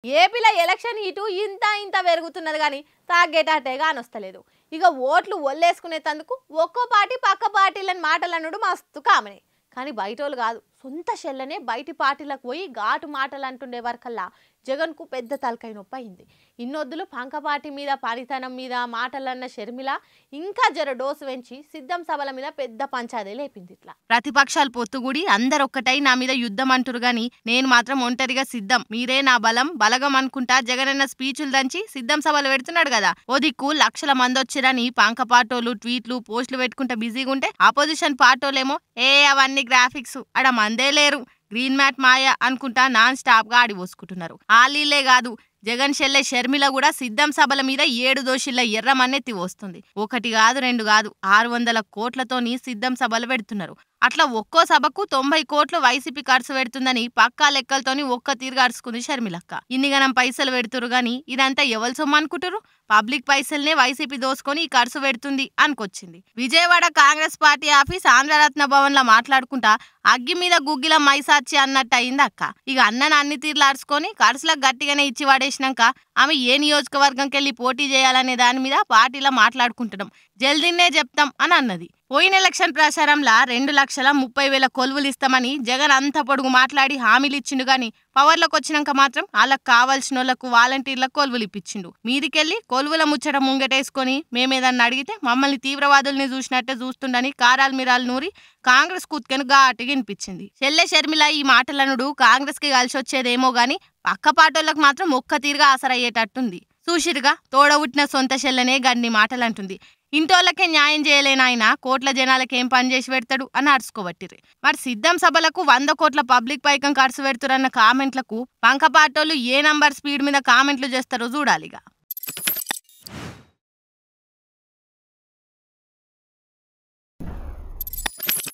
ఏపీలో election heat ఇంత ఇంత పెరుగుతున్నది కానీ తాగేటట్టే కానొస్తలేదు. ఇక ఓట్లు ఒల్లేసుకునేందుకు ఒక్కో పార్టీ పక్క పార్టీలని మాటలనుడు మస్తు కామనే. కానీ బయటోళ్ళు కాదు, సొంత షెల్లనే బయటి పార్టీలకు పోయి ఘాటు మాటలు అంటుండే వరకల్లా జగన్కు పెద్ద తలకాయ నొప్పి అయింది. ఇన్నొద్దులు పంక పార్టీ మీద పనితనం మీద మాటలన్న షర్మిల ఇంకా జర డోసు వెంచి సిద్ధం సభల మీద పెద్ద పంచాదే లేపింది. ఇట్లా ప్రతిపక్షాలు పొత్తుగుడి అందరొక్కటై నా మీద యుద్ధం అంటురు గాని నేను మాత్రం ఒంటరిగా సిద్ధం, మీరే నా బలం బలగం అనుకుంటా జగనన్న స్పీచ్లు దంచి సిద్ధం సభలు పెడుతున్నాడు కదా. ఓ దిక్కు లక్షల మంది వచ్చిరని పంక పార్టోలు ట్వీట్లు పోస్టులు పెట్టుకుంటే బిజీగా ఉంటే ఆపోజిషన్ పార్టోలేమో అవన్నీ గ్రాఫిక్స్ అడ మందే లేరు, గ్రీన్ మ్యాట్ మాయ అనుకుంటా నాన్ స్టాప్ గా ఆడిపోసుకుంటున్నారు. ఆలీలే కాదు, జగన్ షెల్లె షర్మిల కూడా సిద్ధం సభల మీద 7 దోషుల ఎర్రమన్నెత్తి వస్తుంది. ఒకటి కాదు రెండు కాదు 600 కోట్లతోని సిద్ధం సభలు పెడుతున్నారు. అట్లా ఒక్కో సభకు 90 కోట్లు వైసీపీ ఖర్చు పెడుతుందని పక్కా లెక్కలతోని ఒక్క తీరుగా అరుచుకుంది షర్మిలక్క. ఇన్నిగనం పైసలు పెడుతురు గాని ఇదంతా ఎవరి సొమ్ము అనుకుంటారు? పబ్లిక్ పైసల్నే వైసీపీ దోసుకొని ఈ ఖర్చు పెడుతుంది అనుకొచ్చింది. విజయవాడ కాంగ్రెస్ పార్టీ ఆఫీస్ ఆంధ్రరత్న భవన్ లో మాట్లాడుకుంటా అగ్గి మీద గుగ్గిల మైసాచి అన్నట్టు అయింది అక్క. ఇక అన్నను అన్ని తీర్లు అరుచుకొని ఖర్చులకు గట్టిగానే ఇచ్చి వాడేసినాక ఆమె ఏ నియోజకవర్గంకి వెళ్ళి పోటీ చేయాలనే దాని మీద పార్టీలో మాట్లాడుకుంటున్నాం, జల్దీనే చెప్తాం అని అన్నది. పోయిన ఎలక్షన్ ప్రచారంలో 2,30,000 కొలువులు ఇస్తామని జగన్ అంత పొడుగు మాట్లాడి హామీలు ఇచ్చిండు గాని పవర్లోకి వచ్చినాక మాత్రం వాళ్ళకు కావాల్సిన వాళ్ళకు వాలంటీర్లకు కొలువులు ఇప్పించిండు. మీదికెళ్ళి కొలువుల ముచ్చట ముంగటేసుకొని మేమేదన్నా అడిగితే మమ్మల్ని తీవ్రవాదుల్ని చూసినట్టే చూస్తుండని కారాలు మిరాలు నూరి కాంగ్రెస్ కుత్కెను ఘాటుగా వినిపించింది. చెల్లె షర్మిల ఈ మాటలనుడు కాంగ్రెస్ కి కలిసి వచ్చేదేమో గాని పక్క పాటోళ్లకు మాత్రం ఒక్క తీరుగా ఆసరయ్యేటట్టుంది. చూసిరుగా తోడబుట్టిన సొంత చెల్లెనే గన్ని మాటలంటుంది. ఇంటోళ్ళకే న్యాయం చేయలేనాయన కోట్ల జనాలకి ఏం పని చేసి పెడతాడు అని అరుచుకోబట్టిరు. మరి సిద్ధం సభలకు 100 కోట్ల పబ్లిక్ పైకం ఖర్చు పెడుతురన్న కామెంట్లకు పంక పాటోళ్ళు ఏ నంబర్ స్పీడ్ మీద కామెంట్లు చేస్తారో చూడాలిగా.